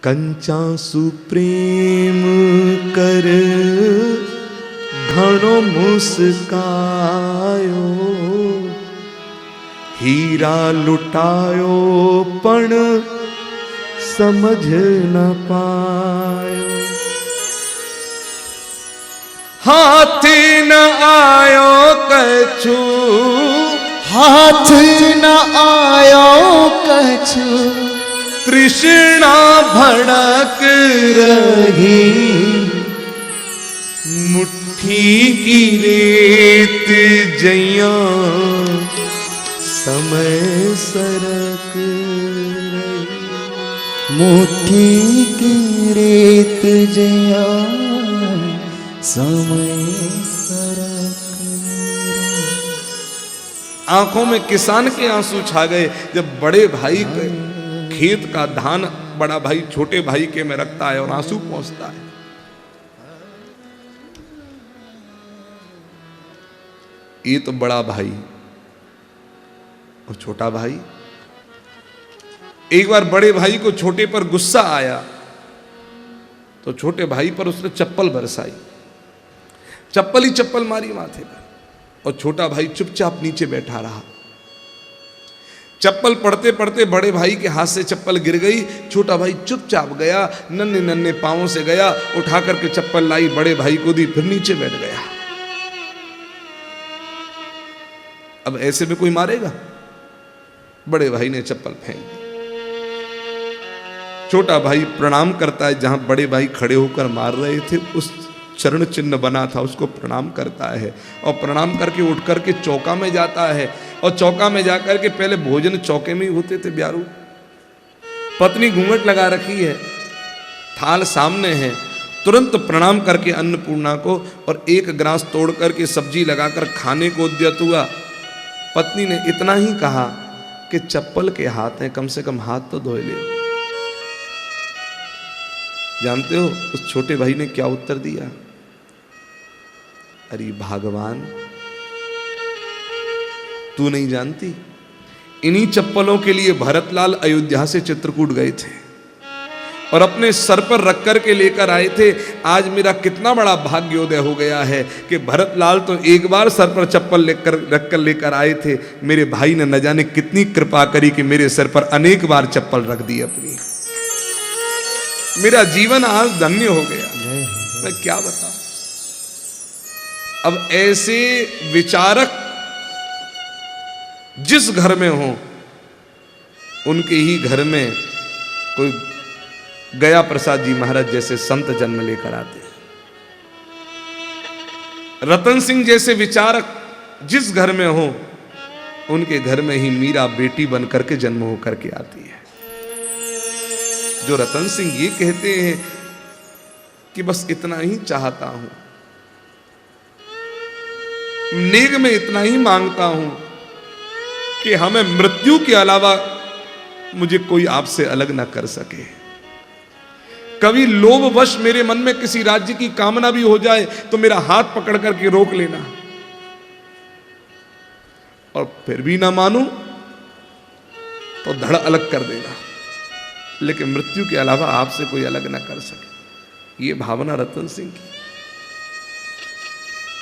कंचा सुप्रेम कर घणो मुस्कायो, हीरा लुटायो पण समझ न पायो। हाथ न आयो कछु, हाथ न आयो कछु, तृष्णा भड़क रही, मुट्ठी की रेत जइया समय सरक रही। मुट्ठी की रेत जया समय सरक रही। आंखों में किसान के आंसू छा गए जब बड़े भाई के खेत का धान बड़ा भाई छोटे भाई के में रखता है और आंसू पहुंचता है। ये तो बड़ा भाई और छोटा भाई। एक बार बड़े भाई को छोटे पर गुस्सा आया तो छोटे भाई पर उसने चप्पल बरसाई, चप्पल ही चप्पल मारी माथे पर, और छोटा भाई चुपचाप नीचे बैठा रहा। चप्पल पड़ते पड़ते बड़े भाई के हाथ से चप्पल गिर गई। छोटा भाई चुपचाप गया, नन्हे नन्हे पांवों से गया, उठा करके चप्पल लाई, बड़े भाई को दी, फिर नीचे बैठ गया। अब ऐसे में कोई मारेगा? बड़े भाई ने चप्पल फेंक दी। छोटा भाई प्रणाम करता है, जहां बड़े भाई खड़े होकर मार रहे थे उस चरण चिन्ह बना था उसको प्रणाम करता है, और प्रणाम करके उठ करके चौका में जाता है, और चौका में जाकर के पहले भोजन चौके में ही होते थे ब्यारू। पत्नी घूंघट लगा रखी है, थाल सामने है, तुरंत प्रणाम करके अन्नपूर्णा को और एक ग्रास तोड़ करके सब्जी लगाकर खाने को उद्यत हुआ। पत्नी ने इतना ही कहा कि चप्पल के हाथ हैं, कम से कम हाथ तो धोए ले। जानते हो उस छोटे भाई ने क्या उत्तर दिया? अरे भगवान, तू नहीं जानती, इन्हीं चप्पलों के लिए भरतलाल अयोध्या से चित्रकूट गए थे और अपने सर पर रख कर के लेकर आए थे। आज मेरा कितना बड़ा भाग्योदय हो गया है कि भरतलाल तो एक बार सर पर चप्पल रख कर लेकर आए थे, मेरे भाई ने न जाने कितनी कृपा करी कि मेरे सर पर अनेक बार चप्पल रख दी अपनी। मेरा जीवन आज धन्य हो गया, मैं क्या बताऊं। अब ऐसे विचारक जिस घर में हो उनके ही घर में कोई गया प्रसाद जी महाराज जैसे संत जन्म लेकर आते हैं। रतन सिंह जैसे विचारक जिस घर में हो उनके घर में ही मीरा बेटी बनकर के जन्म होकर के आती है। जो रतन सिंह ये कहते हैं कि बस इतना ही चाहता हूं, नेक में इतना ही मांगता हूं कि हमें मृत्यु के अलावा मुझे कोई आपसे अलग ना कर सके। कभी लोभवश मेरे मन में किसी राज्य की कामना भी हो जाए तो मेरा हाथ पकड़ करके रोक लेना, और फिर भी ना मानूं तो धड़ अलग कर देना, लेकिन मृत्यु के अलावा आपसे कोई अलग ना कर सके। ये भावना रतन सिंह की।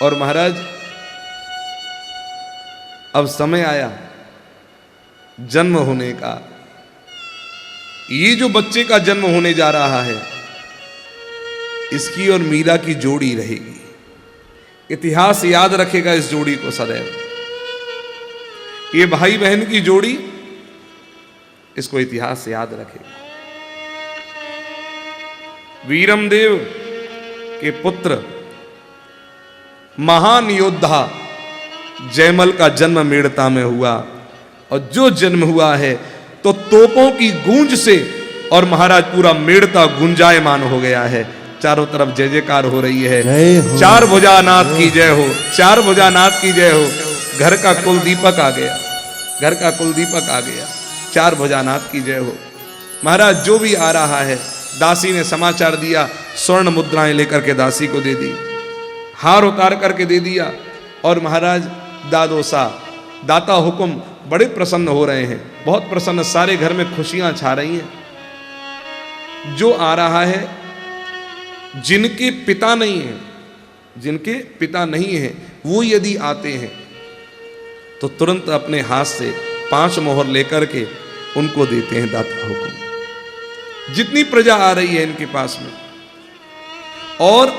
और महाराज अब समय आया जन्म होने का। ये जो बच्चे का जन्म होने जा रहा है इसकी और मीरा की जोड़ी रहेगी। इतिहास याद रखेगा इस जोड़ी को सदैव। ये भाई बहन की जोड़ी, इसको इतिहास याद रखेगा। वीरमदेव के पुत्र महान योद्धा जयमल का जन्म मेड़ता में हुआ, और जो जन्म हुआ है तो तोपों की गूंज से और महाराज पूरा मेड़ता गुंजायमान हो गया है। चारों तरफ जय जयकार हो रही है। चार भुजानाथ की जय हो, चार भुजानाथ की जय हो। घर का कुल दीपक आ गया, घर का कुल दीपक आ गया। चार भुजानाथ की जय हो। महाराज जो भी आ रहा है, दासी ने समाचार दिया, स्वर्ण मुद्राएं लेकर के दासी को दे दी, हार उतार करके दे दिया, और महाराज दादोसा दाता हुकुम बड़े प्रसन्न हो रहे हैं, बहुत प्रसन्न, सारे घर में खुशियां छा रही हैं। जो आ रहा है, जिनके पिता नहीं है, जिनके पिता नहीं है, वो यदि आते हैं तो तुरंत अपने हाथ से 5 मोहर लेकर के उनको देते हैं दाता हुकुम। जितनी प्रजा आ रही है इनके पास में, और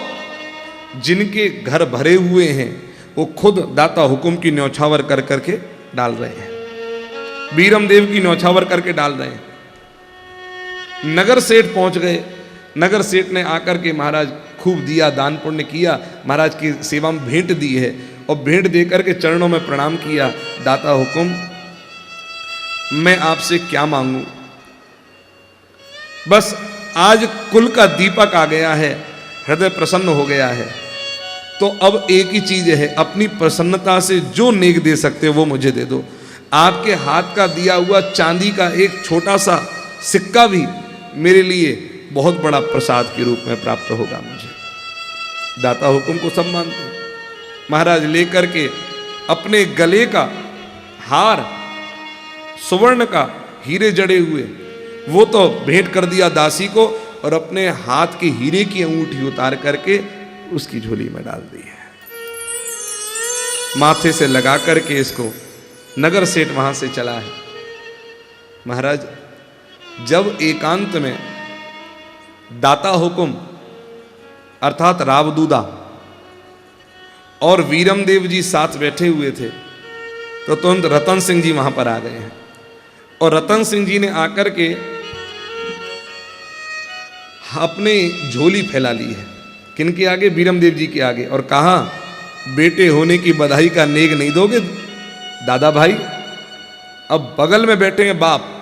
जिनके घर भरे हुए हैं वो खुद दाता हुकुम की न्यौछावर कर करके डाल रहे हैं, बीरम देव की न्यौछावर करके डाल रहे हैं। नगर सेठ पहुंच गए। नगर सेठ ने आकर के महाराज खूब दिया, दान पुण्य किया, महाराज की सेवा में भेंट दी है, और भेंट देकर के चरणों में प्रणाम किया। दाता हुकुम, मैं आपसे क्या मांगू, बस आज कुल का दीपक आ गया है, हृदय प्रसन्न हो गया है, तो अब एक ही चीज है, अपनी प्रसन्नता से जो नेक दे सकते हो वो मुझे दे दो। आपके हाथ का दिया हुआ चांदी का एक छोटा सा सिक्का भी मेरे लिए बहुत बड़ा प्रसाद के रूप में प्राप्त होगा मुझे। दाता हुकुम को सब मानते हैं। महाराज लेकर के अपने गले का हार सुवर्ण का हीरे जड़े हुए वो तो भेंट कर दिया दासी को, और अपने हाथ के हीरे की अंगूठी उतार करके उसकी झोली में डाल दी है। माथे से लगा करके इसको नगर सेठ वहां से चला है। महाराज जब एकांत में दाता हुकुम अर्थात रावदूदा और वीरम देव जी साथ बैठे हुए थे, तो तुरंत रतन सिंह जी वहां पर आ गए हैं, और रतन सिंह जी ने आकर के अपने झोली फैला ली है। किनके आगे? बीरम देव जी के आगे, और कहा, बेटे होने की बधाई का नेक नहीं दोगे दादा भाई? अब बगल में बैठे हैं बाप,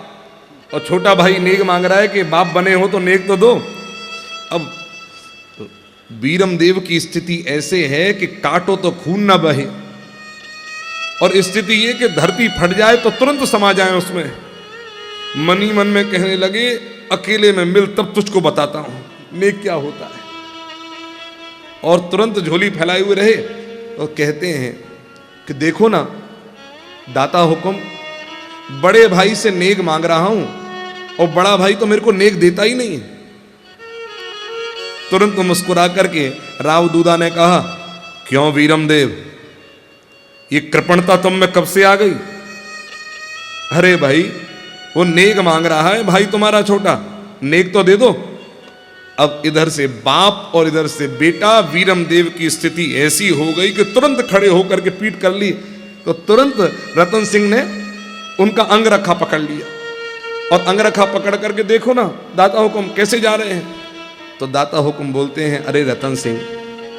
और छोटा भाई नेक मांग रहा है कि बाप बने हो तो नेक तो दो। अब बीरम देव की स्थिति ऐसे है कि काटो तो खून ना बहे, और स्थिति ये कि धरती फट जाए तो तुरंत समा जाए उसमें। मन ही मन में कहने लगे, अकेले में मिल तब तुझको बताता हूं नेक क्या होता है। और तुरंत झोली फैलाए हुए रहे, और कहते हैं कि देखो ना दाता हुकुम, बड़े भाई से नेक मांग रहा हूं और बड़ा भाई तो मेरे को नेक देता ही नहीं है। तुरंत मुस्कुरा करके रावदूदा ने कहा, क्यों वीरम देव, ये कृपणता तुम में कब से आ गई? अरे भाई वो नेक मांग रहा है भाई तुम्हारा छोटा, नेक तो दे दो। अब इधर से बाप और इधर से बेटा, वीरम देव की स्थिति ऐसी हो गई कि तुरंत खड़े होकर के पीठ कर ली, तो तुरंत रतन सिंह ने उनका अंगरखा पकड़ लिया, और अंगरखा पकड़ करके देखो ना दाता हुकुम कैसे जा रहे हैं। तो दाता हुकुम बोलते हैं, अरे रतन सिंह,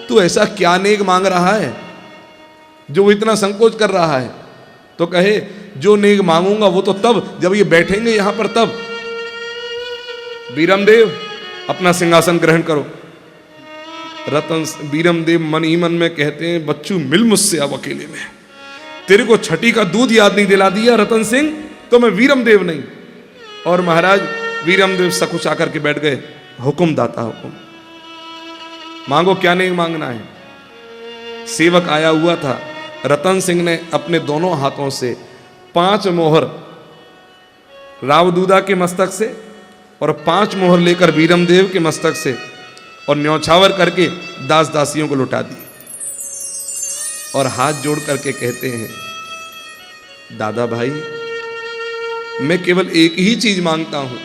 तू ऐसा क्या नेक मांग रहा है जो वो इतना संकोच कर रहा है? तो कहे, जो नेक मांगूंगा वो तो तब जब ये बैठेंगे यहां पर तब। बीरम देव अपना सिंहासन ग्रहण करो। बीरम देव मन ही मन में कहते हैं, बच्चू मिल मुझसे अब अकेले में, तेरे को छठी का दूध याद नहीं दिला दिया रतन सिंह, तो मैं वीरम देव नहीं। और महाराज वीरम देव सकुच आकर के बैठ गए। हुकुम दाता हुकुम, मांगो क्या नहीं मांगना है। सेवक आया हुआ था, रतन सिंह ने अपने दोनों हाथों से 5 मोहर रावदूदा के मस्तक से और 5 मोहर लेकर वीरम देव के मस्तक से और न्यौछावर करके दास दासियों को लुटा दी, और हाथ जोड़ करके कहते हैं, दादा भाई मैं केवल एक ही चीज मांगता हूं,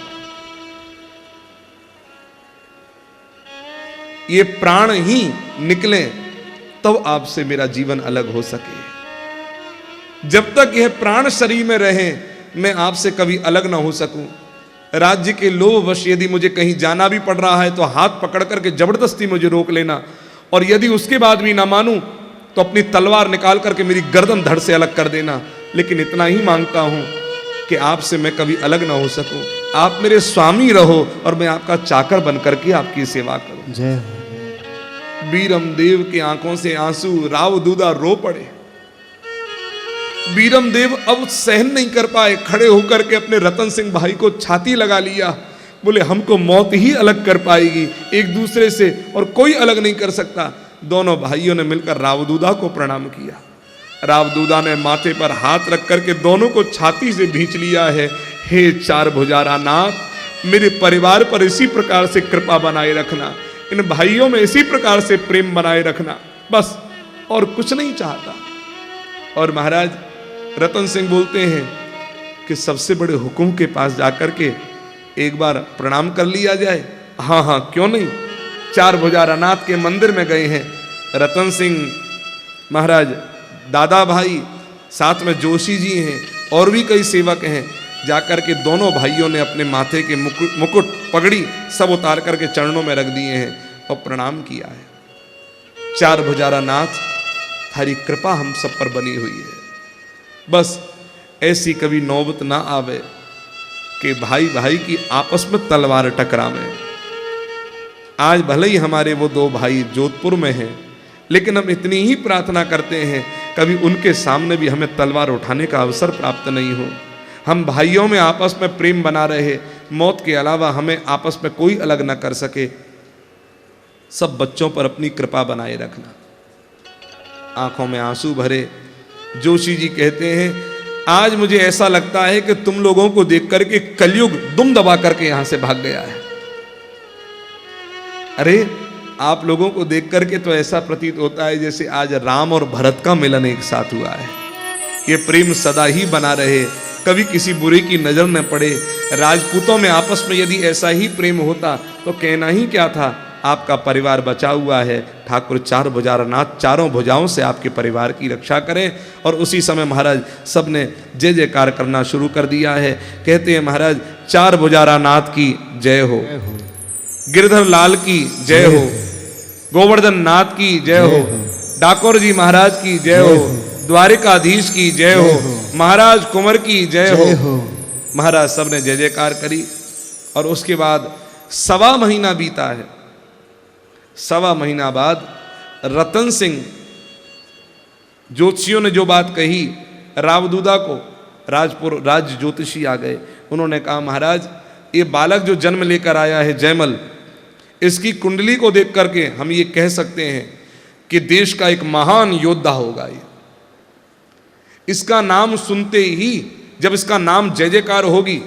ये प्राण ही निकले तब आपसे मेरा जीवन अलग हो सके। जब तक यह प्राण शरीर में रहे मैं आपसे कभी अलग ना हो सकूं। राज्य के लोभ वश यदि मुझे कहीं जाना भी पड़ रहा है तो हाथ पकड़ करके जबरदस्ती मुझे रोक लेना, और यदि उसके बाद भी ना मानूं तो अपनी तलवार निकाल करके मेरी गर्दन धड़ से अलग कर देना। लेकिन इतना ही मांगता हूं कि आपसे मैं कभी अलग ना हो सकूं। आप मेरे स्वामी रहो और मैं आपका चाकर बन करके आपकी सेवा करूं। जय बीरम देव की आंखों से आंसू, रावदूदा रो पड़े। बीरम देव अब सहन नहीं कर पाए, खड़े होकर के अपने रतन सिंह भाई को छाती लगा लिया। बोले, हमको मौत ही अलग कर पाएगी एक दूसरे से, और कोई अलग नहीं कर सकता। दोनों भाइयों ने मिलकर रावदूदा को प्रणाम किया। रावदूदा ने माथे पर हाथ रख करके दोनों को छाती से भींच लिया है। हे चार भुजारा नाथ, मेरे परिवार पर इसी प्रकार से कृपा बनाए रखना, इन भाइयों में इसी प्रकार से प्रेम बनाए रखना, बस और कुछ नहीं चाहता। और महाराज रतन सिंह बोलते हैं कि सबसे बड़े हुकुम के पास जाकर के एक बार प्रणाम कर लिया जाए। हाँ हाँ क्यों नहीं। चार भुजारानाथ के मंदिर में गए हैं रतन सिंह महाराज, दादा भाई, साथ में जोशी जी हैं और भी कई सेवक हैं। जाकर के दोनों भाइयों ने अपने माथे के मुकुट पगड़ी सब उतार करके चरणों में रख दिए हैं और प्रणाम किया है। चार भुजारानाथ, थारी कृपा हम सब पर बनी हुई है। बस ऐसी कभी नौबत ना आवे कि भाई भाई की आपस में तलवार टकरावे। आज भले ही हमारे वो दो भाई जोधपुर में हैं, लेकिन हम इतनी ही प्रार्थना करते हैं कभी उनके सामने भी हमें तलवार उठाने का अवसर प्राप्त नहीं हो। हम भाइयों में आपस में प्रेम बना रहे, मौत के अलावा हमें आपस में कोई अलग न कर सके। सब बच्चों पर अपनी कृपा बनाए रखना। आंखों में आंसू भरे जोशी जी कहते हैं, आज मुझे ऐसा लगता है कि तुम लोगों को देख करके कलयुग दुम दबा करके यहां से भाग गया है। अरे आप लोगों को देख करके तो ऐसा प्रतीत होता है जैसे आज राम और भरत का मिलन एक साथ हुआ है। ये प्रेम सदा ही बना रहे, कभी किसी बुरे की नजर न पड़े। राजपूतों में आपस में यदि ऐसा ही प्रेम होता तो कहना ही क्या था। आपका परिवार बचा हुआ है, ठाकुर चार भुजारानाथ चारों भुजाओं से आपके परिवार की रक्षा करें। और उसी समय महाराज सब ने जय जयकार करना शुरू कर दिया है। कहते हैं महाराज, चार भुजारानाथ की जय हो, गिरधर लाल की जय हो, गोवर्धन नाथ की जय हो, डाकोर जी महाराज की जय हो, द्वारिकाधीश की जय हो, महाराज कुंवर की जय हो। महाराज सब ने जय जयकार करी। और उसके बाद 1.25 महीना बीता है। 1.25 महीना बाद रतन सिंह ज्योतिषियों ने जो बात कही, रावदूदा को राजपुर राज ज्योतिषी आ गए। उन्होंने कहा, महाराज ये बालक जो जन्म लेकर आया है जयमल, इसकी कुंडली को देख करके हम ये कह सकते हैं कि देश का एक महान योद्धा होगा। ये इसका नाम सुनते ही जब इसका नाम जय जयकार होगी,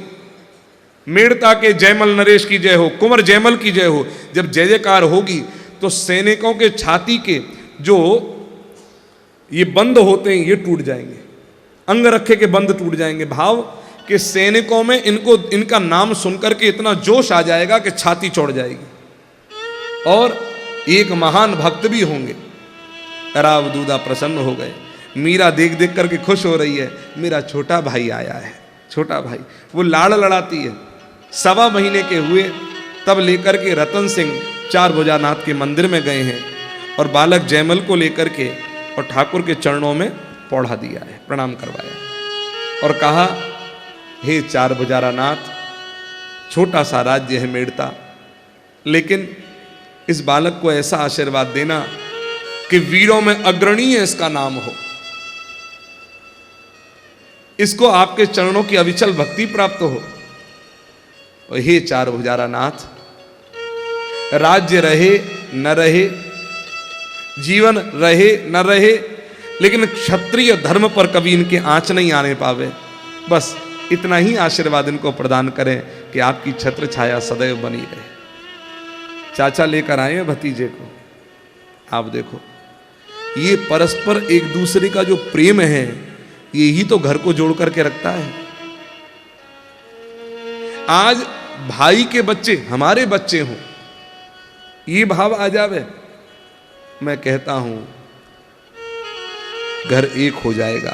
मेड़ता के जयमल नरेश की जय हो, कुंवर जयमल की जय हो, जब जय जयकार होगी तो सैनिकों के छाती के जो ये बंद होते हैं ये टूट जाएंगे, अंग रखे के बंद टूट जाएंगे। भाव कि सैनिकों में इनका नाम सुनकर के इतना जोश आ जाएगा कि छाती चौड़ जाएगी। और एक महान भक्त भी होंगे। रावदूदा प्रसन्न हो गए। मीरा देख देख करके खुश हो रही है, मेरा छोटा भाई आया है, छोटा भाई। वो लाड़ लड़ाती है। 1.25 महीने के हुए तब लेकर के रतन सिंह चार भुजानाथ के मंदिर में गए हैं और बालक जयमल को लेकर के और ठाकुर के चरणों में पौढ़ा दिया है, प्रणाम करवाया और कहा, हे चार भुजारानाथ, छोटा सा राज्य है मेड़ता, लेकिन इस बालक को ऐसा आशीर्वाद देना कि वीरों में अग्रणीय इसका नाम हो, इसको आपके चरणों की अविचल भक्ति प्राप्त हो। और हे चार भुजारानाथ, राज्य रहे न रहे, जीवन रहे न रहे, लेकिन क्षत्रिय धर्म पर कभी इनके आंच नहीं आने पावे। बस इतना ही आशीर्वाद इनको प्रदान करें कि आपकी छत्र छाया सदैव बनी रहे। चाचा लेकर आए हैं भतीजे को। आप देखो, ये परस्पर एक दूसरे का जो प्रेम है, यही तो घर को जोड़ करके रखता है। आज भाई के बच्चे हमारे बच्चे हों, ये भाव आ जावे, मैं कहता हूं घर एक हो जाएगा,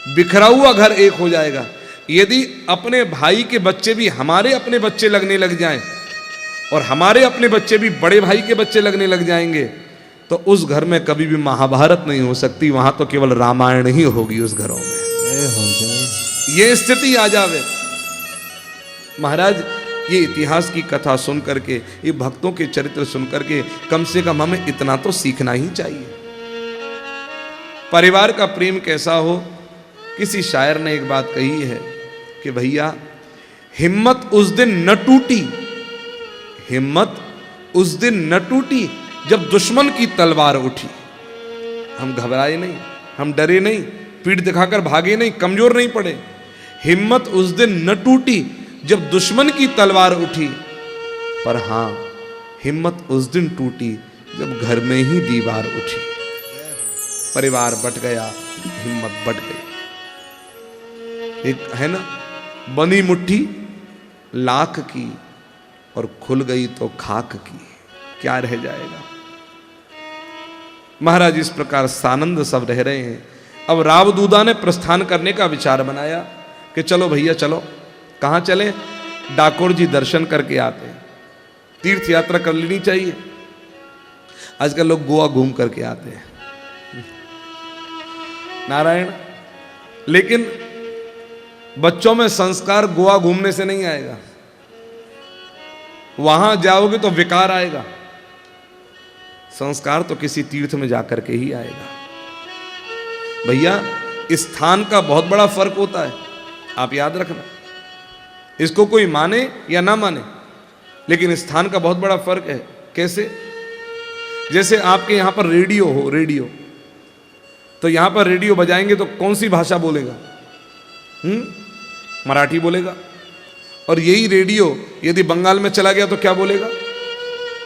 बिखरा हुआ घर एक हो जाएगा। यदि अपने भाई के बच्चे भी हमारे अपने बच्चे लगने लग जाएं और हमारे अपने बच्चे भी बड़े भाई के बच्चे लगने लग जाएंगे, तो उस घर में कभी भी महाभारत नहीं हो सकती, वहां तो केवल रामायण ही होगी उस घरों में। ये स्थिति आ जावे। महाराज, ये इतिहास की कथा सुन करके, ये भक्तों के चरित्र सुन करके कम से कम हमें इतना तो सीखना ही चाहिए। परिवार का प्रेम कैसा हो। किसी शायर ने एक बात कही है कि भैया, हिम्मत उस दिन न टूटी, हिम्मत उस दिन न टूटी जब दुश्मन की तलवार उठी। हम घबराए नहीं, हम डरे नहीं, पीठ दिखाकर भागे नहीं, कमजोर नहीं पड़े। हिम्मत उस दिन न टूटी जब दुश्मन की तलवार उठी, पर हां हिम्मत उस दिन टूटी जब घर में ही दीवार उठी। परिवार बट गया, हिम्मत बट गई। एक है ना, बनी मुट्ठी लाख की और खुल गई तो खाक की, क्या रह जाएगा। महाराज इस प्रकार सानंद सब रह रहे हैं। अब रावदूदा ने प्रस्थान करने का विचार बनाया कि चलो भैया चलो। कहां चले? डाकोर जी दर्शन करके आते हैं। तीर्थ यात्रा कर लेनी चाहिए। आजकल लोग गोवा घूम करके आते हैं, नारायण। लेकिन बच्चों में संस्कार गोवा घूमने से नहीं आएगा। वहां जाओगे तो विकार आएगा। संस्कार तो किसी तीर्थ में जाकर के ही आएगा। भैया स्थान का बहुत बड़ा फर्क होता है, आप याद रखना। इसको कोई माने या ना माने, लेकिन स्थान का बहुत बड़ा फर्क है। कैसे? जैसे आपके यहां पर रेडियो हो, रेडियो, तो यहां पर रेडियो बजाएंगे तो कौन सी भाषा बोलेगा? मराठी बोलेगा। और यही रेडियो यदि बंगाल में चला गया तो क्या बोलेगा?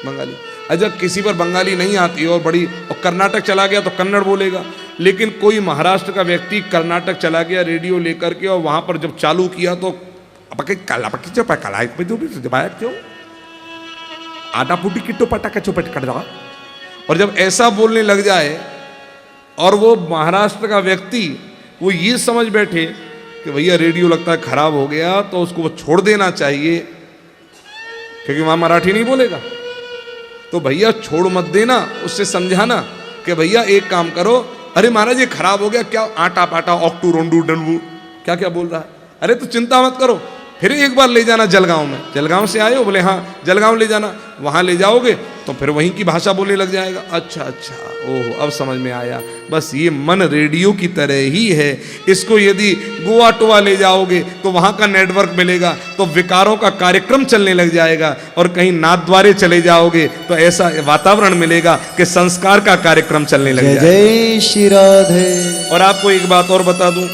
बंगाली। अगर किसी पर बंगाली नहीं आती और कर्नाटक चला गया तो कन्नड़ बोलेगा। लेकिन कोई महाराष्ट्र का व्यक्ति कर्नाटक चला गया रेडियो लेकर के, और वहां पर जब चालू किया तो आटा पुटी किट्टो पटाखा चौपट कर रहा। और जब ऐसा बोलने लग जाए और वो महाराष्ट्र का व्यक्ति वो ये समझ बैठे कि भैया रेडियो लगता है खराब हो गया, तो उसको वो छोड़ देना चाहिए क्योंकि वहां मराठी नहीं बोलेगा। तो भैया छोड़ मत देना, उससे समझाना कि भैया एक काम करो, अरे महाराज ये खराब हो गया, क्या आटा पाटा ऑक्टू रोंडू डंडू क्या क्या बोल रहा है? अरे तो चिंता मत करो, फिर एक बार ले जाना जलगांव में। जलगांव से आए हो? बोले हाँ। जलगांव ले जाना, वहां ले जाओगे तो फिर वहीं की भाषा बोलने लग जाएगा। अच्छा अच्छा, ओहो अब समझ में आया। बस ये मन रेडियो की तरह ही है। इसको यदि गोवा टोवा ले जाओगे तो वहां का नेटवर्क मिलेगा, तो विकारों का कार्यक्रम चलने लग जाएगा। और कहीं नाथद्वारे चले जाओगे तो ऐसा वातावरण मिलेगा कि संस्कार का कार्यक्रम चलने लग जाएगा। जय श्री राधे। और आपको एक बात और बता दूं,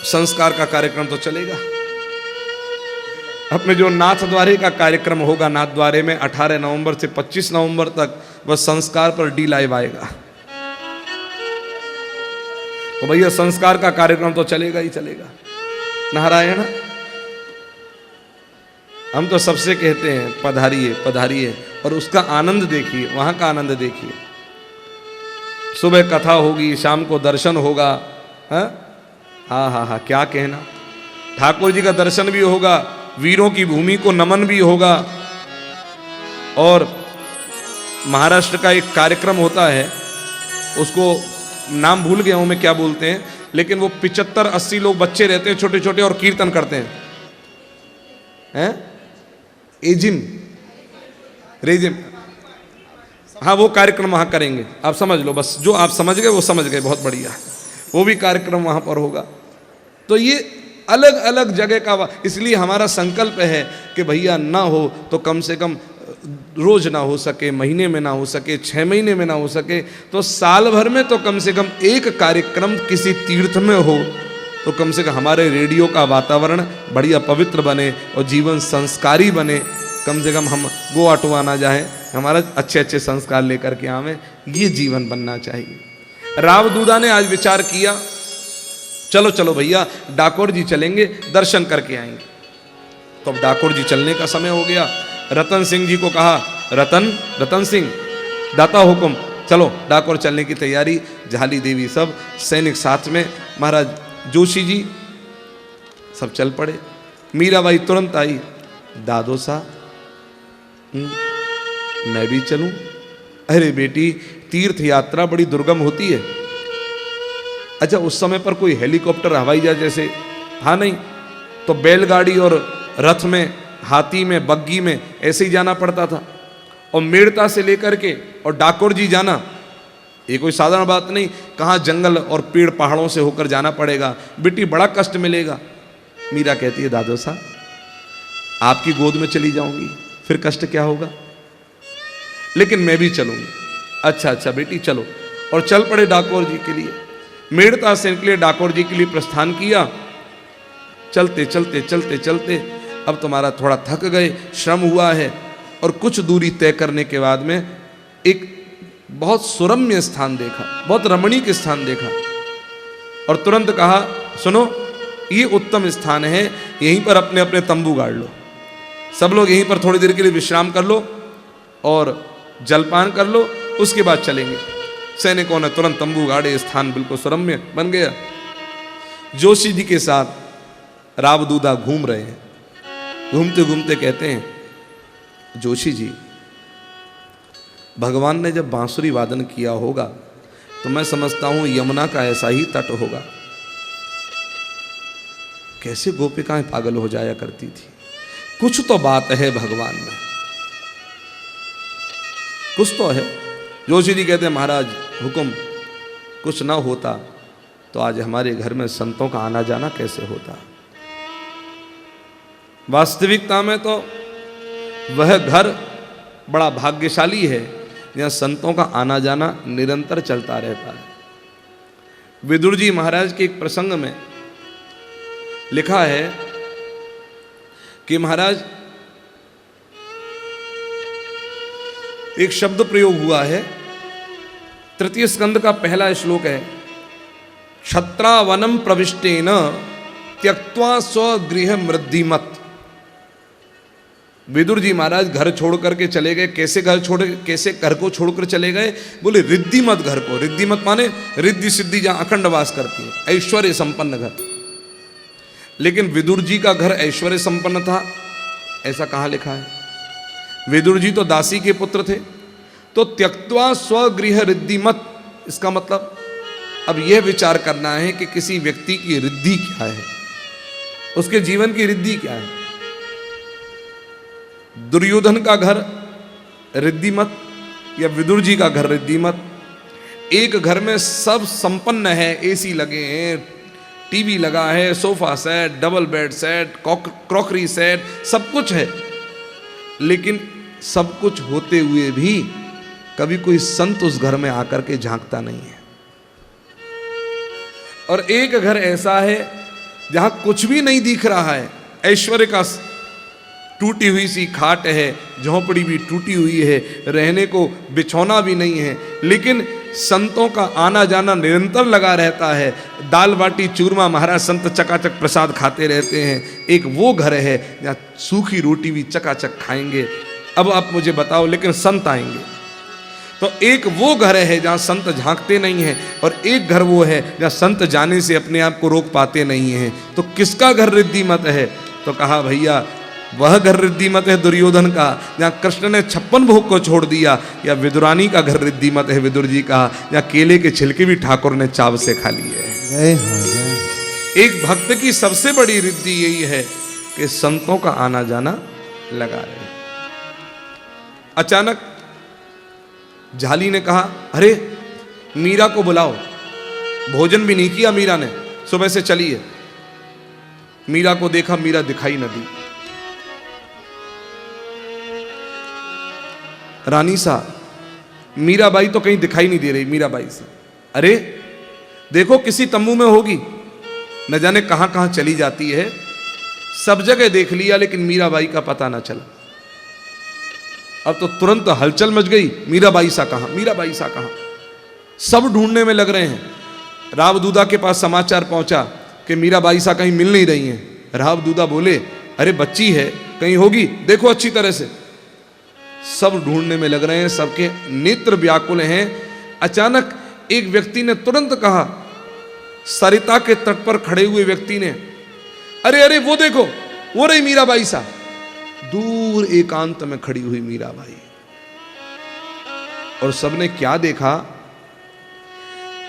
संस्कार का कार्यक्रम तो चलेगा। अपने जो नाथद्वारे का कार्यक्रम होगा, नाथद्वारे में 18 नवंबर से 25 नवंबर तक वह संस्कार पर डी लाइव आएगा। तो भैया संस्कार का कार्यक्रम तो चलेगा ही चलेगा। नारायण। हम तो सबसे कहते हैं पधारिए पधारिए, और उसका आनंद देखिए, वहां का आनंद देखिए। सुबह कथा होगी, शाम को दर्शन होगा। हाँ हाँ हाँ, क्या कहना। ठाकुर जी का दर्शन भी होगा, वीरों की भूमि को नमन भी होगा। और महाराष्ट्र का एक कार्यक्रम होता है, उसको नाम भूल गया हूं मैं क्या बोलते हैं, लेकिन वो 75-80 लोग बच्चे रहते हैं छोटे छोटे और कीर्तन करते हैं। एजिम रेजिम, हाँ वो कार्यक्रम वहां करेंगे। आप समझ लो, बस जो आप समझ गए वो समझ गए, बहुत बढ़िया। वो भी कार्यक्रम वहां पर होगा। तो ये अलग अलग जगह का, इसलिए हमारा संकल्प है कि भैया ना हो तो कम से कम रोज ना हो सके, महीने में ना हो सके, 6 महीने में ना हो सके, तो साल भर में तो कम से कम एक कार्यक्रम किसी तीर्थ में हो, तो कम से कम हमारे रेडियो का वातावरण बढ़िया पवित्र बने और जीवन संस्कारी बने। कम से कम हम गोवा टोवा ना जाए, हमारा अच्छे अच्छे संस्कार लेकर के आवे, ये जीवन बनना चाहिए। रावदूदा ने आज विचार किया, चलो चलो भैया डाकोर जी चलेंगे, दर्शन करके आएंगे। तो अब डाकोर जी चलने का समय हो गया। रतन सिंह जी को कहा, रतन सिंह दाता हुकुम, चलो डाकोर चलने की तैयारी। झाली देवी सब सैनिक साथ में, महाराज जोशी जी सब चल पड़े। मीराबाई तुरंत आई, दादो सा मैं भी चलूं? अरे बेटी, तीर्थ यात्रा बड़ी दुर्गम होती है। अच्छा, उस समय पर कोई हेलीकॉप्टर हवाई जहाज जैसे था नहीं, तो बैलगाड़ी और रथ में, हाथी में, बग्गी में ऐसे ही जाना पड़ता था। और मेड़ता से लेकर के और डाकोर जी जाना ये कोई साधारण बात नहीं। कहाँ जंगल और पेड़ पहाड़ों से होकर जाना पड़ेगा, बेटी बड़ा कष्ट मिलेगा। मीरा कहती है, दादो साहब आपकी गोद में चली जाऊंगी, फिर कष्ट क्या होगा, लेकिन मैं भी चलूंगी। अच्छा अच्छा बेटी चलो। और चल पड़े डाकोर जी के लिए। मेड़ता से निकले, डाकोर जी के लिए प्रस्थान किया। चलते चलते चलते चलते अब तुम्हारा थोड़ा थक गए, श्रम हुआ है। और कुछ दूरी तय करने के बाद में एक बहुत सुरम्य स्थान देखा, बहुत रमणीक स्थान देखा और तुरंत कहा, सुनो ये उत्तम स्थान है, यहीं पर अपने अपने तंबू गाड़ लो, सब लोग यहीं पर थोड़ी देर के लिए विश्राम कर लो और जलपान कर लो, उसके बाद चलेंगे। सैनिकों ने तुरंत तंबू गाड़े, स्थान बिल्कुल सुरम्य बन गया। जोशी जी के साथ रावदूदा घूम रहे हैं, घूमते घूमते कहते हैं, जोशी जी भगवान ने जब बांसुरी वादन किया होगा तो मैं समझता हूं यमुना का ऐसा ही तट होगा। कैसे गोपिकाएं पागल हो जाया करती थी, कुछ तो बात है भगवान में, कुछ तो है। जोशी जी कहते हैं, महाराज हुक्म, कुछ ना होता तो आज हमारे घर में संतों का आना जाना कैसे होता। वास्तविकता में तो वह घर बड़ा भाग्यशाली है जहां संतों का आना जाना निरंतर चलता रहता है। विदुर जी महाराज के एक प्रसंग में लिखा है कि महाराज एक शब्द प्रयोग हुआ है, तृतीय स्कंद का पहला श्लोक है, क्षत्रावनम प्रविष्टेन त्यक्त्वा स्वगृह मृद्धिमत। विदुर जी महाराज घर छोड़ करके चले गए। कैसे घर को छोड़कर चले गए? बोले रिद्धिमत घर को। रिद्धिमत माने रिद्धि सिद्धि, जहां अखंड वास करती है, ऐश्वर्य संपन्न घर। लेकिन विदुर जी का घर ऐश्वर्य संपन्न था ऐसा कहां लिखा है? विदुर जी तो दासी के पुत्र थे। तो त्यक्त्वा स्वगृह रिद्धिमत, इसका मतलब अब यह विचार करना है कि किसी व्यक्ति की रिद्धि क्या है, उसके जीवन की रिद्धि क्या है। दुर्योधन का घर रिद्धिमत या विदुर जी का घर रिद्धिमत। एक घर में सब संपन्न है, एसी लगे हैं, टीवी लगा है, sofa set, double bed set, crockery set, सब कुछ है। लेकिन सब कुछ होते हुए भी कभी कोई संत उस घर में आकर के झांकता नहीं है। और एक घर ऐसा है जहां कुछ भी नहीं दिख रहा है, ऐश्वर्य का टूटी हुई सी खाट है, झोंपड़ी भी टूटी हुई है, रहने को बिछौना भी नहीं है, लेकिन संतों का आना जाना निरंतर लगा रहता है। दाल बाटी चूरमा महाराज संत चकाचक प्रसाद खाते रहते हैं। एक वो घर है जहाँ सूखी रोटी भी चकाचक खाएंगे। अब आप मुझे बताओ, लेकिन संत आएंगे तो एक वो घर है जहाँ संत झांकते नहीं हैं, और एक घर वो है जहाँ संत जाने से अपने आप को रोक पाते नहीं हैं। तो किसका घर रिद्धिमत है? तो कहा भैया वह घर रिद्धिमत है दुर्योधन का, जहाँ कृष्ण ने 56 भोग को छोड़ दिया, या विदुरानी का घर रिद्धिमत है विदुर जी का, जहाँ केले के छिलके भी ठाकुर ने चाव से खा लिए। एक भक्त की सबसे बड़ी रिद्धि यही है कि संतों का आना जाना लगा रहे। अचानक झाली ने कहा, अरे मीरा को बुलाओ। भोजन भी नहीं किया मीरा ने, सुबह से चली है। मीरा को देखा, मीरा दिखाई न दी। रानी सा मीराबाई तो कहीं दिखाई नहीं दे रही। मीराबाई सा, अरे देखो किसी तंबू में होगी, न जाने कहां कहां चली जाती है। सब जगह देख लिया लेकिन मीराबाई का पता ना चला। अब तो तुरंत हलचल मच गई, मीराबाई सा कहां, मीराबाई सा कहां। सब ढूंढने में लग रहे हैं। रावदूदा के पास समाचार पहुंचा कि मीराबाई सा कहीं मिल नहीं रही हैं। रावदूदा बोले, अरे बच्ची है, कहीं होगी, देखो अच्छी तरह से। सब ढूंढने में लग रहे हैं, सबके नेत्र व्याकुल हैं। अचानक एक व्यक्ति ने तुरंत कहा, सरिता के तट पर खड़े हुए व्यक्ति ने, अरे अरे वो देखो, वो रही मीराबाई सा। दूर एकांत में खड़ी हुई मीराबाई। और सबने क्या देखा?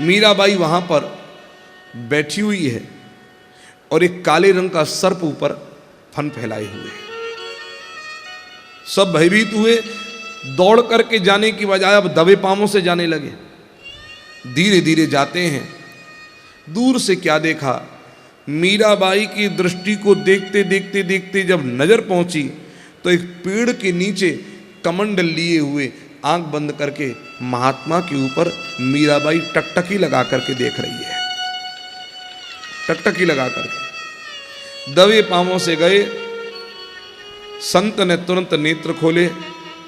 मीराबाई वहां पर बैठी हुई है और एक काले रंग का सर्प ऊपर फन फैलाए हुए है। सब भयभीत हुए, दौड़ करके जाने की बजाय अब दबे पांवों से जाने लगे। धीरे धीरे जाते हैं। दूर से क्या देखा? मीराबाई की दृष्टि को देखते देखते देखते जब नजर पहुंची तो एक पेड़ के नीचे कमंडल लिए हुए, आंख बंद करके महात्मा के ऊपर मीराबाई टकटकी लगा करके देख रही है। टकटकी लगा करके दबे पांवों से गए, संत ने तुरंत नेत्र खोले,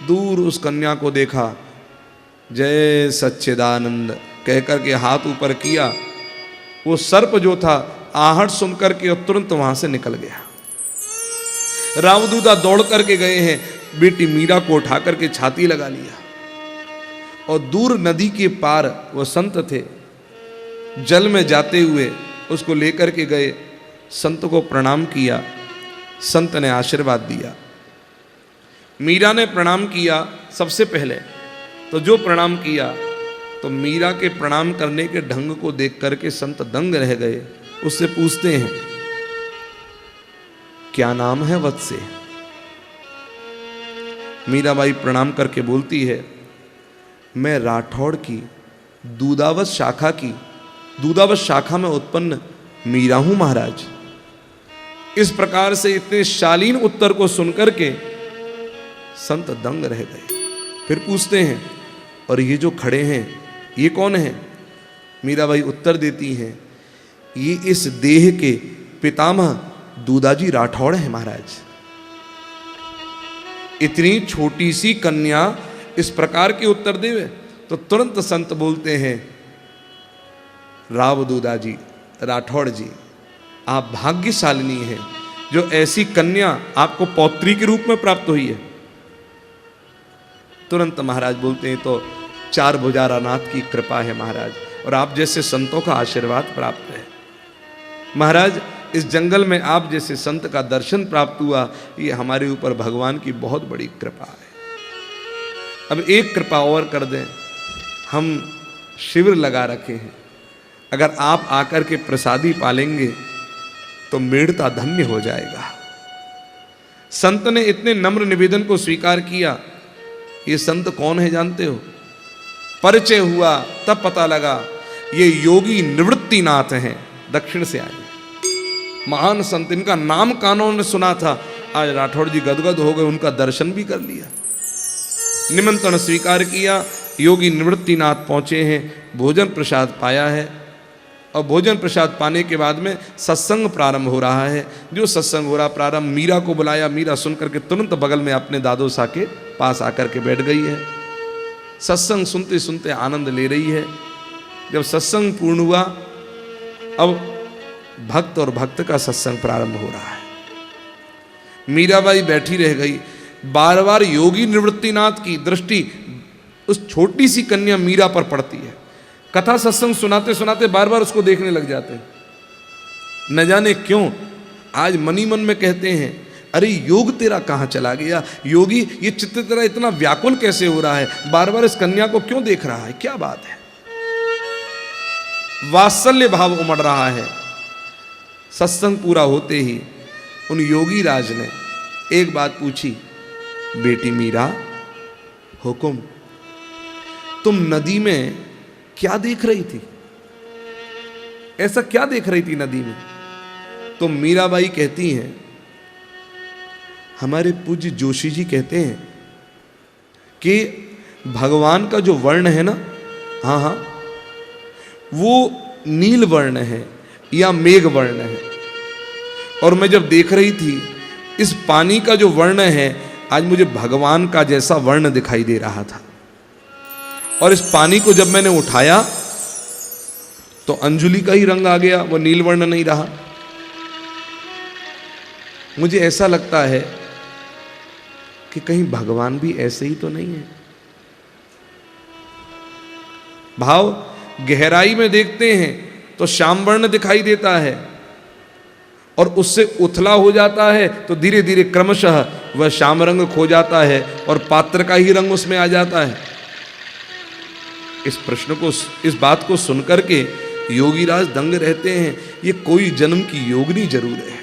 दूर उस कन्या को देखा, जय सच्चिदानंद कहकर के हाथ ऊपर किया। वो सर्प जो था आहट सुनकर के तुरंत वहां से निकल गया। रामदूता दौड़ करके गए हैं, बेटी मीरा को उठा करके छाती लगा लिया और दूर नदी के पार वो संत थे, जल में जाते हुए उसको लेकर के गए, संत को प्रणाम किया, संत ने आशीर्वाद दिया। मीरा ने प्रणाम किया सबसे पहले, तो जो प्रणाम किया तो मीरा के प्रणाम करने के ढंग को देख करके संत दंग रह गए। उससे पूछते हैं, क्या नाम है वत्से? मीराबाई प्रणाम करके बोलती है, मैं राठौड़ की दूधावत शाखा में उत्पन्न मीरा हूं महाराज। इस प्रकार से इतने शालीन उत्तर को सुनकर के संत दंग रह गए। फिर पूछते हैं, और ये जो खड़े हैं ये कौन है? मीराबाई उत्तर देती हैं, ये इस देह के पितामह दूधाजी राठौड़ है महाराज। इतनी छोटी सी कन्या इस प्रकार के उत्तर देवे तो तुरंत संत बोलते हैं, राव दूधाजी राठौड़ जी, आप भाग्यशालिनी हैं जो ऐसी कन्या आपको पौत्री के रूप में प्राप्त हुई है। तुरंत महाराज बोलते हैं, तो चार भुजारानाथ की कृपा है महाराज, और आप जैसे संतों का आशीर्वाद प्राप्त है महाराज। इस जंगल में आप जैसे संत का दर्शन प्राप्त हुआ, ये हमारे ऊपर भगवान की बहुत बड़ी कृपा है। अब एक कृपा और कर दें, हम शिविर लगा रखे हैं, अगर आप आकर के प्रसादी पालेंगे तो मेड़ता धन्य हो जाएगा। संत ने इतने नम्र निवेदन को स्वीकार किया। ये संत कौन है जानते हो? परिचय हुआ तब पता लगा ये योगी निवृत्तिनाथ हैं, दक्षिण से आए महान संत। इनका नाम कानों ने सुना था, आज राठौड़ जी गदगद हो गए, उनका दर्शन भी कर लिया, निमंत्रण स्वीकार किया। योगी निवृत्तिनाथ पहुंचे हैं, भोजन प्रसाद पाया है, और भोजन प्रसाद पाने के बाद में सत्संग प्रारंभ हो रहा है। जो सत्संग हो रहा प्रारंभ, मीरा को बुलाया, मीरा सुन करके तुरंत बगल में अपने दादो सा के पास आकर के बैठ गई है। सत्संग सुनते सुनते आनंद ले रही है। जब सत्संग पूर्ण हुआ, अब भक्त और भक्त का सत्संग प्रारंभ हो रहा है। मीराबाई बैठी रह गई, बार बार योगी निवृत्तिनाथ की दृष्टि उस छोटी सी कन्या मीरा पर पड़ती है। कथा सत्संग सुनाते सुनाते बार बार उसको देखने लग जाते हैं। न जाने क्यों आज मनी मन में कहते हैं, अरे योग तेरा कहाँ चला गया? योगी ये चित्त तेरा इतना व्याकुल कैसे हो रहा है? बार बार इस कन्या को क्यों देख रहा है? क्या बात है? वात्सल्य भाव उमड़ रहा है। सत्संग पूरा होते ही उन योगी राज ने एक बात पूछी, बेटी मीरा, हुकुम, तुम नदी में क्या देख रही थी? ऐसा क्या देख रही थी नदी में? तो मीराबाई कहती हैं, हमारे पूज्य जोशी जी कहते हैं कि भगवान का जो वर्ण है ना, हाँ हाँ, वो नील वर्ण है या मेघ वर्ण है। और मैं जब देख रही थी, इस पानी का जो वर्ण है आज मुझे भगवान का जैसा वर्ण दिखाई दे रहा था। और इस पानी को जब मैंने उठाया तो अंजुलि का ही रंग आ गया, वो नील वर्ण नहीं रहा। मुझे ऐसा लगता है कि कहीं भगवान भी ऐसे ही तो नहीं है। भाव गहराई में देखते हैं तो श्याम वर्ण दिखाई देता है, और उससे उथला हो जाता है तो धीरे धीरे क्रमशः वह श्याम रंग खो जाता है और पात्र का ही रंग उसमें आ जाता है। इस प्रश्न को, इस बात को सुनकर के योगीराज दंग रहते हैं। ये कोई जन्म की योगिनी जरूर है।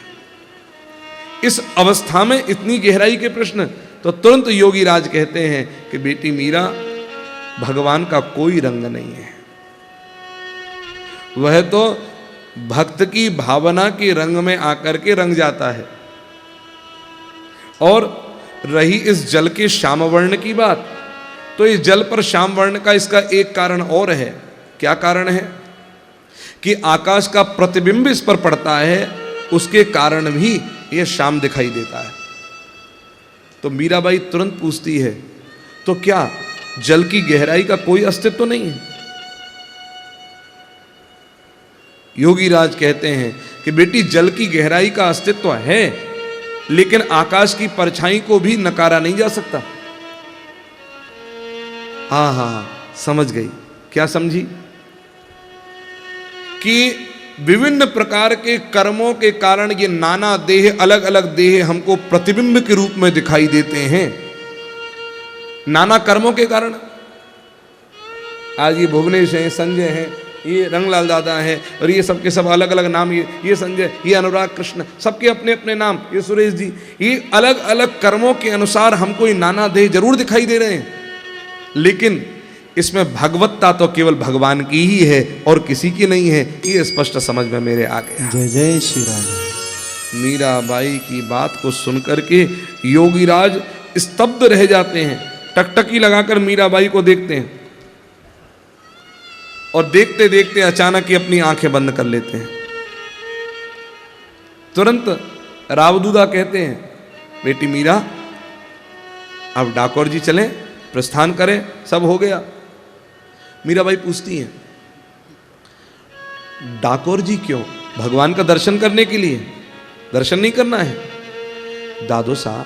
इस अवस्था में इतनी गहराई के प्रश्न, तो तुरंत योगीराज कहते हैं कि बेटी मीरा, भगवान का कोई रंग नहीं है, वह तो भक्त की भावना के रंग में आकर के रंग जाता है। और रही इस जल के श्याम वर्ण की बात, तो इस जल पर श्याम वर्ण का इसका एक कारण और है। क्या कारण है? कि आकाश का प्रतिबिंब इस पर पड़ता है, उसके कारण भी यह श्याम दिखाई देता है। तो मीराबाई तुरंत पूछती है, तो क्या जल की गहराई का कोई अस्तित्व तो नहीं है? योगीराज कहते हैं कि बेटी जल की गहराई का अस्तित्व है, लेकिन आकाश की परछाई को भी नकारा नहीं जा सकता। समझ गई। क्या समझी? कि विभिन्न प्रकार के कर्मों के कारण ये नाना देह, अलग अलग देह हमको प्रतिबिंब के रूप में दिखाई देते हैं। नाना कर्मों के कारण आज ये भुवनेश हैं, संजय हैं, ये रंगलाल दादा हैं, और ये सबके सब अलग अलग नाम, ये संजय, ये अनुराग कृष्ण, सबके अपने अपने नाम, ये सुरेश जी, ये अलग अलग कर्मों के अनुसार हमको ये नाना देह जरूर दिखाई दे रहे हैं, लेकिन इसमें भगवत्ता तो केवल भगवान की ही है और किसी की नहीं है। ये स्पष्ट समझ में मेरे आ गया। जय जय श्री राम। मीराबाई की बात को सुनकर के योगीराज स्तब्ध रह जाते हैं, टकटकी लगाकर मीराबाई को देखते हैं और देखते देखते अचानक ही अपनी आंखें बंद कर लेते हैं। तुरंत रावदूदा कहते हैं, बेटी मीरा, अब डाकोर जी चलें, प्रस्थान करें, सब हो गया। मीराबाई पूछती हैं, डाकोर जी क्यों? भगवान का दर्शन करने के लिए? दर्शन नहीं करना है? दादो साहब,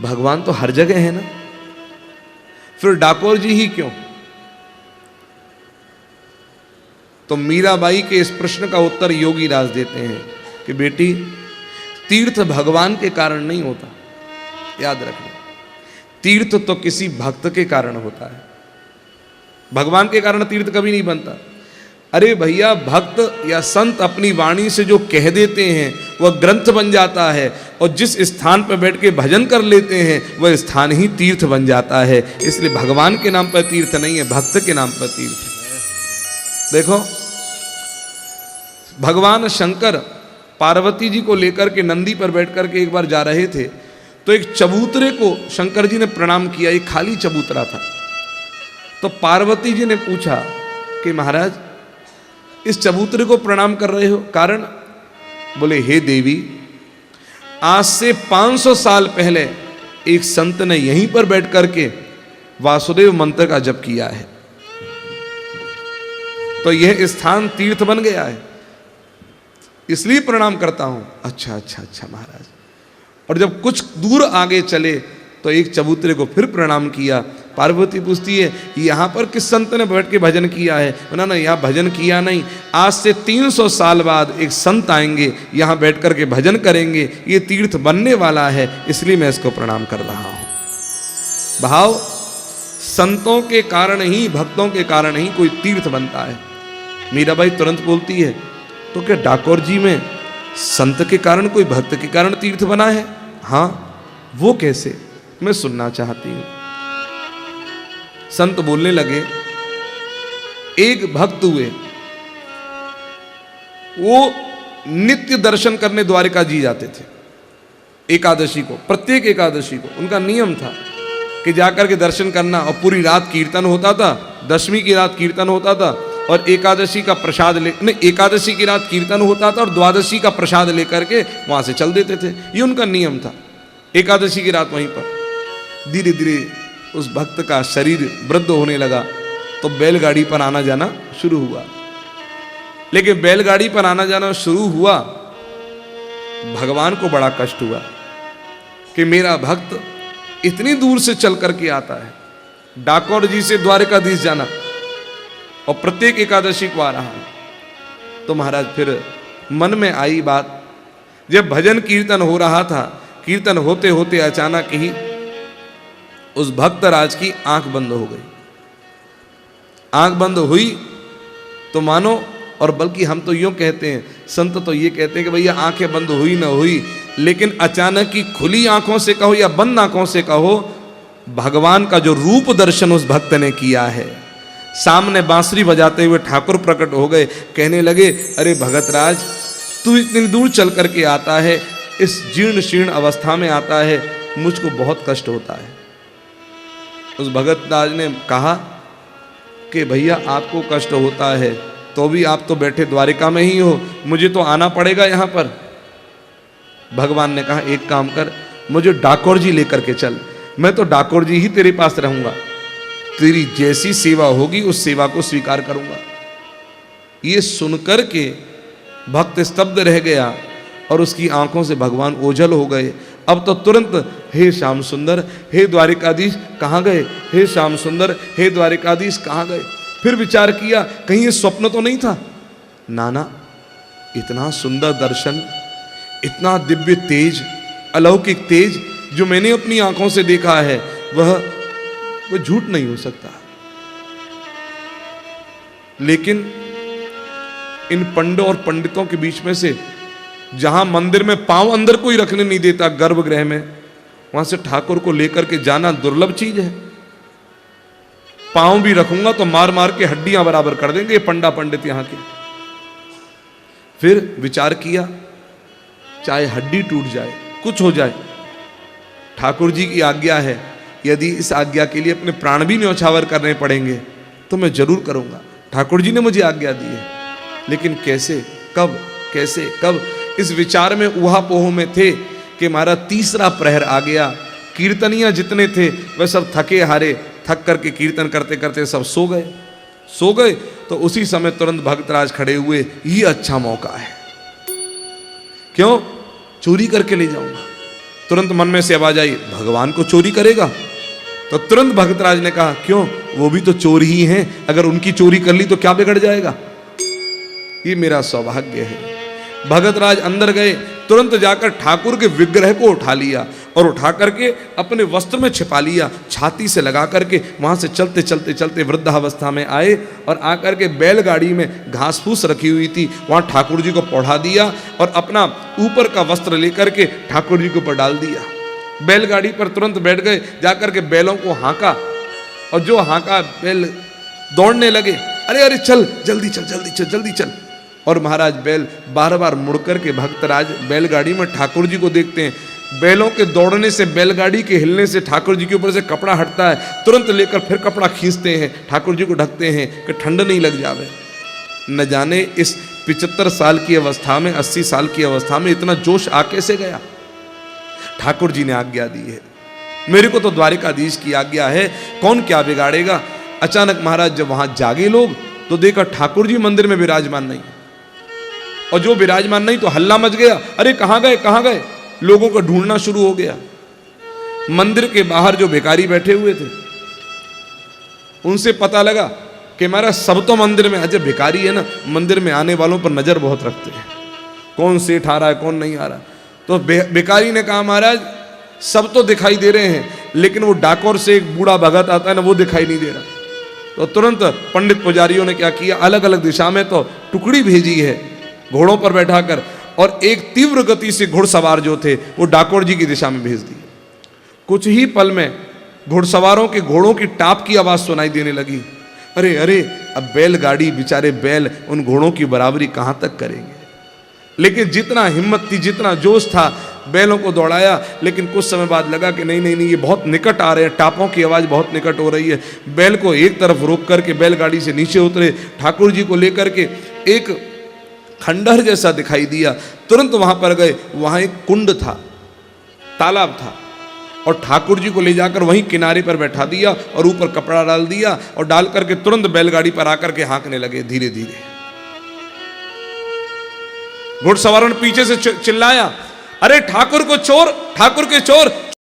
भगवान तो हर जगह है ना, फिर डाकोर जी ही क्यों? तो मीराबाई के इस प्रश्न का उत्तर योगीराज देते हैं कि बेटी, तीर्थ भगवान के कारण नहीं होता, याद रखना। तीर्थ तो किसी भक्त के कारण होता है, भगवान के कारण तीर्थ कभी नहीं बनता। अरे भैया, भक्त या संत अपनी वाणी से जो कह देते हैं वह ग्रंथ बन जाता है, और जिस स्थान पर बैठ के भजन कर लेते हैं वह स्थान ही तीर्थ बन जाता है। इसलिए भगवान के नाम पर तीर्थ नहीं है, भक्त के नाम पर तीर्थ। देखो, भगवान शंकर पार्वती जी को लेकर के नंदी पर बैठ करके एक बार जा रहे थे, तो एक चबूतरे को शंकर जी ने प्रणाम किया, एक खाली चबूतरा था। तो पार्वती जी ने पूछा कि महाराज, इस चबूतरे को प्रणाम कर रहे हो, कारण? बोले, हे देवी, आज से 500 साल पहले एक संत ने यहीं पर बैठ करके वासुदेव मंत्र का जप किया है, तो यह स्थान तीर्थ बन गया है, इसलिए प्रणाम करता हूं। अच्छा अच्छा अच्छा महाराज। और जब कुछ दूर आगे चले तो एक चबूतरे को फिर प्रणाम किया। पार्वती पूछती है, यहाँ पर किस संत ने बैठ के भजन किया है? ना, यहाँ भजन किया नहीं, आज से 300 साल बाद एक संत आएंगे, यहाँ बैठ कर के भजन करेंगे, ये तीर्थ बनने वाला है, इसलिए मैं इसको प्रणाम कर रहा हूँ। भाव, संतों के कारण ही, भक्तों के कारण ही कोई तीर्थ बनता है। मीराबाई तुरंत बोलती है, तो क्या डाकोर जी में संत के कारण, कोई भक्त के कारण तीर्थ बना है? हाँ, वो कैसे? मैं सुनना चाहती हूं। संत बोलने लगे, एक भक्त हुए, वो नित्य दर्शन करने द्वारिका जी जाते थे। एकादशी को, प्रत्येक एकादशी को उनका नियम था कि जाकर के दर्शन करना, और पूरी रात कीर्तन होता था। दशमी की रात कीर्तन होता था और एकादशी का प्रसाद एकादशी की रात कीर्तन होता था और द्वादशी का प्रसाद लेकर के वहां से चल देते थे। ये उनका नियम था। एकादशी की रात वहीं पर। धीरे धीरे उस भक्त का शरीर वृद्ध होने लगा, तो बैलगाड़ी पर आना जाना शुरू हुआ। लेकिन बैलगाड़ी पर आना जाना शुरू हुआ, भगवान को बड़ा कष्ट हुआ कि मेरा भक्त इतनी दूर से चल करके आता है, डाकोर जी से द्वारकाधीश जाना, और प्रत्येक एकादशी को आ रहा है। तो महाराज फिर मन में आई बात, जब भजन कीर्तन हो रहा था, कीर्तन होते होते अचानक ही उस भक्त राज की आंख बंद हो गई। आंख बंद हुई तो मानो, और बल्कि हम तो यूं कहते हैं, संत तो ये कहते हैं कि भैया आंखें बंद हुई ना हुई, लेकिन अचानक ही खुली आंखों से कहो या बंद आंखों से कहो, भगवान का जो रूप दर्शन उस भक्त ने किया है। सामने बांसुरी बजाते हुए ठाकुर प्रकट हो गए, कहने लगे, अरे भगत राज, तू इतनी दूर चल करके आता है, इस जीर्ण शीर्ण अवस्था में आता है, मुझको बहुत कष्ट होता है। उस भगत राज ने कहा कि भैया आपको कष्ट होता है तो भी आप तो बैठे द्वारिका में ही हो, मुझे तो आना पड़ेगा यहाँ पर। भगवान ने कहा, एक काम कर, मुझे डाकोर जी लेकर के चल, मैं तो डाकोर जी ही तेरे पास रहूंगा, तेरी जैसी सेवा होगी उस सेवा को स्वीकार करूंगा। ये सुनकर के भक्त स्तब्ध रह गया और उसकी आंखों से भगवान ओझल हो गए। अब तो तुरंत हे श्याम सुंदर, हे द्वारिकाधीश कहाँ गए, हे श्याम सुंदर, हे द्वारिकाधीश कहाँ गए। फिर विचार किया कहीं ये स्वप्न तो नहीं था। नाना, इतना सुंदर दर्शन, इतना दिव्य तेज, अलौकिक तेज जो मैंने अपनी आंखों से देखा है वह झूठ नहीं हो सकता। लेकिन इन पंडों और पंडितों के बीच में से जहां मंदिर में पांव अंदर कोई रखने नहीं देता, गर्भगृह में, वहां से ठाकुर को लेकर के जाना दुर्लभ चीज है। पांव भी रखूंगा तो मार मार के हड्डियां बराबर कर देंगे ये पंडा पंडित यहां के। फिर विचार किया चाहे हड्डी टूट जाए, कुछ हो जाए, ठाकुर जी की आज्ञा है, यदि इस आज्ञा के लिए अपने प्राण भी न्यौछावर करने पड़ेंगे तो मैं जरूर करूंगा। ठाकुर जी ने मुझे आज्ञा दी है, लेकिन कैसे, कब, कैसे, कब, इस विचार में ऊहापोह में थे कि हमारा तीसरा प्रहर आ गया। कीर्तनियां जितने थे वह सब थके हारे, थक करके कीर्तन करते करते सब सो गए। तो उसी समय तुरंत भक्तराज खड़े हुए, ये अच्छा मौका है, क्यों, चोरी करके ले जाऊंगा। तुरंत मन में से आवाज आई, भगवान को चोरी करेगा। तो तुरंत भक्तराज ने कहा, क्यों, वो भी तो चोर ही हैं, अगर उनकी चोरी कर ली तो क्या बिगड़ जाएगा। ये मेरा सौभाग्य है। भगतराज अंदर गए, तुरंत जाकर ठाकुर के विग्रह को उठा लिया और उठा करके अपने वस्त्र में छिपा लिया, छाती से लगा करके वहां से चलते चलते चलते वृद्धावस्था में आए और आकर के बैलगाड़ी में घास फूस रखी हुई थी, वहां ठाकुर जी को पौढ़ा दिया और अपना ऊपर का वस्त्र लेकर के ठाकुर जी के ऊपर डाल दिया। बैलगाड़ी पर तुरंत बैठ गए, जाकर के बैलों को हाँका और जो हाँका बैल दौड़ने लगे, अरे अरे चल, जल्दी चल, जल्दी चल, जल्दी चल। और महाराज बैल बार बार मुड़ करके भक्तराज बैलगाड़ी में ठाकुर जी को देखते हैं। बैलों के दौड़ने से, बैलगाड़ी के हिलने से ठाकुर जी के ऊपर से कपड़ा हटता है, तुरंत लेकर फिर कपड़ा खींचते हैं, ठाकुर जी को ढकते हैं कि ठंड नहीं लग जावे। न जाने इस 75 साल की अवस्था में, 80 साल की अवस्था में इतना जोश आ कैसे गया। ठाकुर जी ने आज्ञा दी है, मेरे को तो द्वारिकाधीश की आज्ञा है, कौन क्या बिगाड़ेगा। अचानक महाराज जब वहां जागे लोग तो देखा ठाकुर जी मंदिर में विराजमान नहीं, और जो विराजमान नहीं तो हल्ला मच गया, अरे कहां गए, कहां गए। लोगों को ढूंढना शुरू हो गया। मंदिर के बाहर जो भिखारी बैठे हुए थे उनसे पता लगा कि हमारा सब तो मंदिर में, अजय भिखारी है ना, मंदिर में आने वालों पर नजर बहुत रखते हैं, कौन सेठ आ रहा है कौन नहीं आ रहा। तो भिखारी ने कहा, महाराज सब तो दिखाई दे रहे हैं, लेकिन वो डाकोर से एक बूढ़ा भगत आता है ना, वो दिखाई नहीं दे रहा। तो तुरंत पंडित पुजारियों ने क्या किया, अलग अलग दिशा में तो टुकड़ी भेजी है घोड़ों पर बैठाकर, और एक तीव्र गति से घुड़सवार जो थे वो डाकोर जी की दिशा में भेज दिए। कुछ ही पल में घुड़सवारों के घोड़ों की टाप की आवाज सुनाई देने लगी। अरे अरे, अब बैलगाड़ी, बेचारे बैल उन घोड़ों की बराबरी कहां तक करेंगे। लेकिन जितना हिम्मत थी, जितना जोश था, बैलों को दौड़ाया। लेकिन कुछ समय बाद लगा कि नहीं नहीं नहीं, ये बहुत निकट आ रहे हैं, टापों की आवाज़ बहुत निकट हो रही है। बैल को एक तरफ रोक करके बैलगाड़ी से नीचे उतरे, ठाकुर जी को लेकर के एक खंडहर जैसा दिखाई दिया, तुरंत वहां पर गए। वहां एक कुंड था, तालाब था, और ठाकुर जी को ले जाकर वहीं किनारे पर बैठा दिया और ऊपर कपड़ा डाल दिया और डाल करके तुरंत बैलगाड़ी पर आकर के हाँकने लगे धीरे धीरे। घुड़सवारों ने पीछे से चिल्लाया, अरे ठाकुर को चोर, ठाकुर के चोर,